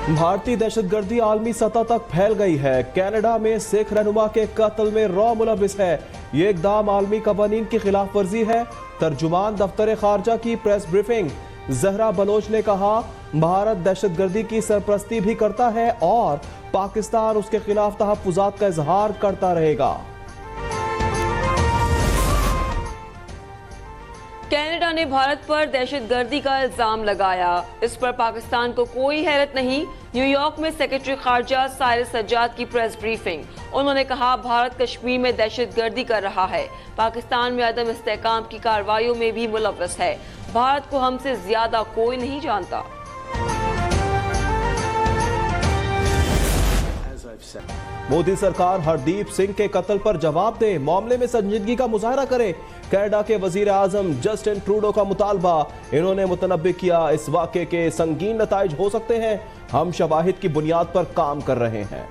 भारतीय दहशतगर्दी आलमी सतह तक फैल गई है। कनाडा में सिख रहनुमा के कत्ल में रॉ मुलविस है। ये इकदाम आलमी कवानीन की खिलाफ वर्जी है। तर्जुमान दफ्तर खारजा की प्रेस ब्रीफिंग। जहरा बलोच ने कहा, भारत दहशतगर्दी की सरपरस्ती भी करता है और पाकिस्तान उसके खिलाफ तहफ्फुजात का इजहार करता रहेगा। कनाडा ने भारत पर दहशतगर्दी का इल्जाम लगाया। इस पर पाकिस्तान को कोई हैरत नहीं। न्यूयॉर्क में सेक्रेटरी खारजा साइरस सज्जाद की प्रेस ब्रीफिंग। उन्होंने कहा, भारत कश्मीर में दहशतगर्दी कर रहा है, पाकिस्तान में अदम इस्तेहकाम की कार्रवाइयों में भी मुलव्वस है। भारत को हमसे ज्यादा कोई नहीं जानता। मोदी सरकार हरदीप सिंह के कत्ल पर जवाब दे, मामले में संजीदगी का मुजाहरा करे। कनाडा के वजीर आजम जस्टिन ट्रूडो का मुतालबा। इन्होंने मुतनब्बे किया, इस वाक़े के संगीन नताइज हो सकते हैं। हम शवाहिद की बुनियाद पर काम कर रहे हैं।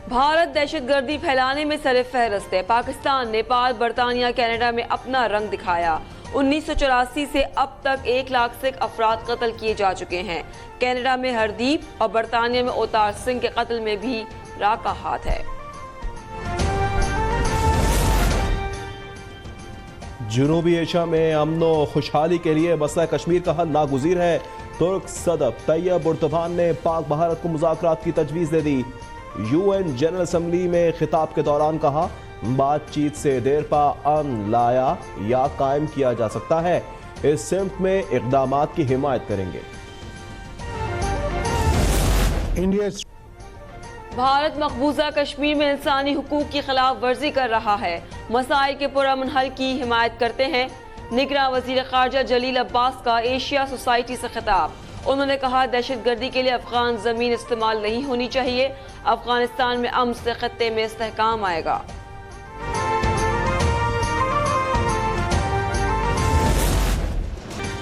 भारत दहशतगर्दी फैलाने में सरफहरिस्त है। पाकिस्तान, नेपाल, बरतानिया, कनाडा में अपना रंग दिखाया। 1984 से अब तक 1 लाख सिख अफराद कत्ल किए जा चुके हैं। कनाडा में हरदीप और बरतानिया में अवतार सिंह के कत्ल में भी रा का हाथ है। जनूबी एशिया में अमनो खुशहाली के लिए मसला कश्मीर का हल नागुज़ीर है। तुर्क सदर तैयब एर्दोगान ने पाक भारत को मुज़ाकरात की तजवीज़ दे दी। UN जनरल असम्बली में खिताब के दौरान कहा, बातचीत से देर पा अमन लाया या कायम किया जा सकता है। इस सिमत में इक़दामात की हिमायत करेंगे। भारत मकबूजा कश्मीर में इंसानी हुकूक की खिलाफ वर्जी कर रहा है। मसाइल के पुरअमन हल की हिमायत करते हैं। निगरान वजीर खारजा जलील अब्बास का एशिया सोसाइटी से खिताब। उन्होंने कहा, दहशतगर्दी के लिए अफगान जमीन इस्तेमाल नहीं होनी चाहिए। अफगानिस्तान में अमन से खत्ते में इस्तेहकाम आएगा।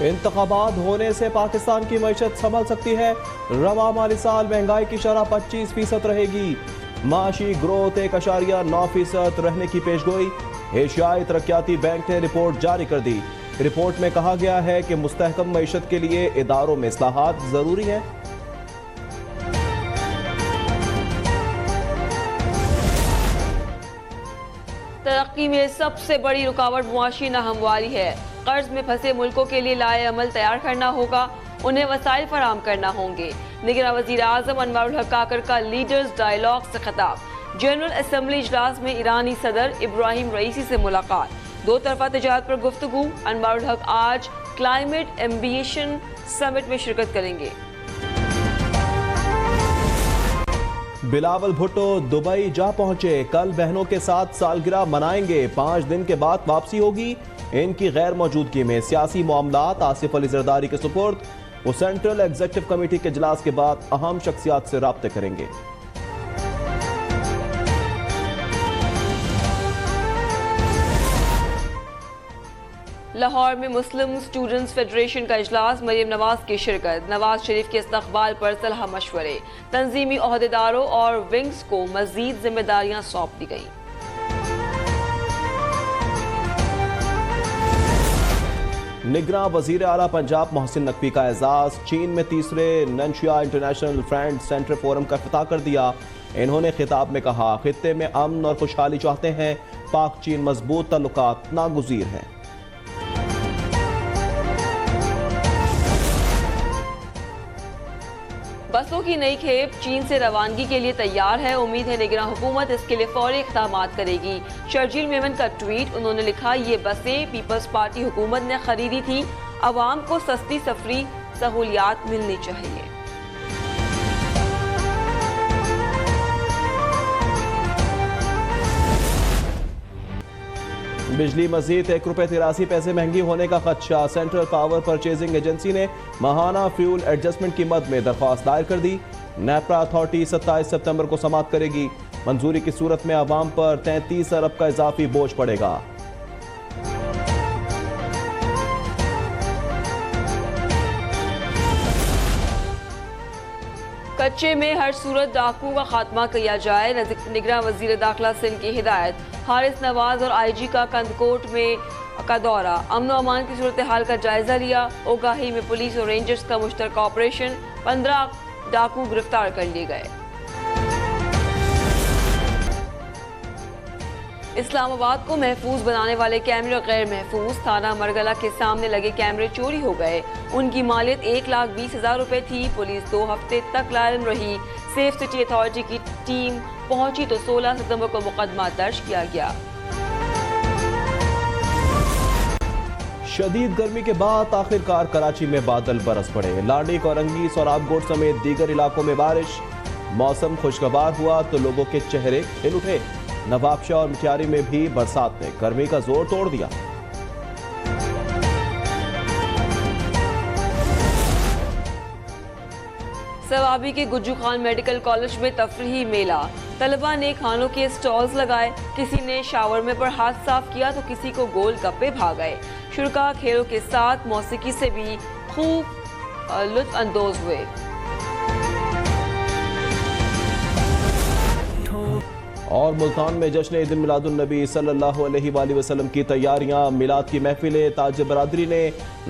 इंतखाबात होने से पाकिस्तान की मईशत संभल सकती है। रवा माली साल महंगाई की शरह 25% रहेगी। माशी ग्रोथ 1.9% रहने की पेशगोई। एशियाई तरक्याती बैंक ने रिपोर्ट जारी कर दी। रिपोर्ट में कहा गया है कि मुस्तहकम मईशत के लिए इदारों में इस्लाहात जरूरी है। तरक्की में सबसे बड़ी रुकावट मुआशी नाहमवारी है। कर्ज में फंसे मुल्कों के लिए लाए अमल तैयार करना होगा, उन्हें वसाइल फराम करना होंगे। निगरान वजीर आजम अनवरुल हक काकर का लीडर्स डायलॉग से खिताब। जनरल असम्बली इजलास में ईरानी सदर इब्राहिम रईसी से मुलाकात। दो तरफा तजारत पर गुफ्तगू। अनवरुल हक आज क्लाइमेट एम्बिशन समिट में शिरकत करेंगे। बिलावल भुट्टो दुबई जा पहुंचे। कल बहनों के साथ सालगिरह मनाएंगे। 5 दिन के बाद वापसी होगी। इनकी गैर मौजूदगी में सियासी मामलात आसिफ अली जरदारी के सुपुर्द। वो सेंट्रल एग्जीक्यूटिव कमेटी के इजलास के बाद अहम शख्सियात से राब्ते करेंगे। लाहौर में मुस्लिम स्टूडेंट्स फेडरेशन का इजलास। मरियम नवाज की शिरकत। नवाज शरीफ के इस्तकबाल पर सलाह मशवरे। तंजीमी ओहदेदारों और विंग्स को मजीद जिम्मेदारियां सौंप दी गई। निगरान वजीर आला पंजाब मोहसिन नकवी का एजाज। चीन में तीसरे ननशिया इंटरनेशनल फ्रेंड सेंटर फोरम का इफ्तिताह कर दिया। इन्होंने खिताब में कहा, खित्ते में अमन और खुशहाली चाहते हैं। पाक चीन मजबूत ताल्लुकात नागुज़ीर हैं। बसों की नई खेप चीन से रवानगी के लिए तैयार है। उम्मीद है निगरान हुकूमत इसके लिए फौरी इक़दामात करेगी। शर्जील मेमन का ट्वीट। उन्होंने लिखा, ये बसें पीपल्स पार्टी हुकूमत ने खरीदी थी। अवाम को सस्ती सफरी सहूलियात मिलनी चाहिए। बिजली मजीद ₹1.83 महंगी होने का खदशा। सेंट्रल पावर परचेजिंग एजेंसी ने माहाना फ्यूल एडजस्टमेंट की मद में दरख्वास्त दायर कर दी। नेपरा अथॉरिटी 27 सितंबर को समाप्त करेगी। मंजूरी की सूरत में आवाम पर 33 अरब का इजाफी बोझ पड़ेगा। कच्चे में हर सूरत डाकू का खात्मा किया जाए। निगरान वजीर दाखिला सिंध की हिदायत। हारिस नवाज और आईजी का कंदकोट में का दौरा, अमन व अमान की सूरत हाल का जायजा लिया। ओगाही में पुलिस और रेंजर्स का मुश्तरका ऑपरेशन, 15 डाकू गिरफ्तार कर लिए गए। इस्लामाबाद को महफूज बनाने वाले कैमरे गैर महफूज, थाना मरगला के सामने लगे कैमरे चोरी हो गए। उनकी मालियत 1,20,000 रुपए थी। पुलिस 2 हफ्ते तक लाइम रही। सेफ सिटी अथॉरिटी की टीम पहुंची तो 16 सितंबर को मुकदमा दर्ज किया गया। शदीद गर्मी के बाद आखिरकार कराची में बादल बरस पड़े। लाडी, कोरंगी, सोराबकोट समेत दीगर इलाकों में बारिश। मौसम खुशगवार हुआ तो लोगों के चेहरे खिल उठे। नवाबशाह और मुटियारी में भी बरसात ने गर्मी का जोर तोड़ दिया। सवाबी के गुज्जू खान मेडिकल कॉलेज में तफरीही मेला, तलबा ने खानों के स्टॉल्स लगाए। किसी ने शावर में पर हाथ साफ किया तो किसी को गोल गप्पे भाग गए। शुरका खेलों के साथ मौसीकी से भी खूब लुत्फ अंदोज हुए। और मुल्तान में जश्न ईद मिलादुन नबी सल्लल्लाहु अलैहि वसल्लम की तैयारियां। मिलाद की महफिलें, ताज बरादरी ने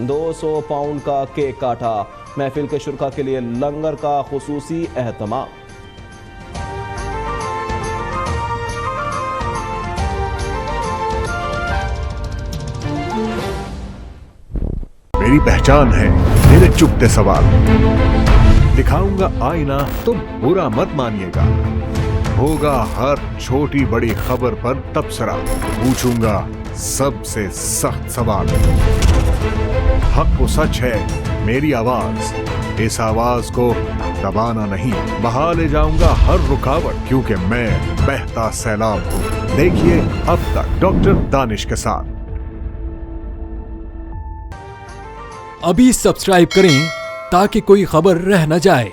200 पाउंड का केक काटा। महफिल के शुरका के लिए लंगर का खुसूसी एहतमाम। मेरी पहचान है मेरे चुपते सवाल। दिखाऊंगा आईना तो बुरा मत मानिएगा। होगा हर छोटी बड़ी खबर पर तबसरा। पूछूंगा सबसे सख्त सवाल। हक वो सच है मेरी आवाज। इस आवाज को दबाना नहीं, बहा ले जाऊंगा हर रुकावट, क्योंकि मैं बहता सैलाब हूँ। देखिए अब तक डॉक्टर दानिश के साथ। अभी सब्सक्राइब करें ताकि कोई खबर रह न जाए।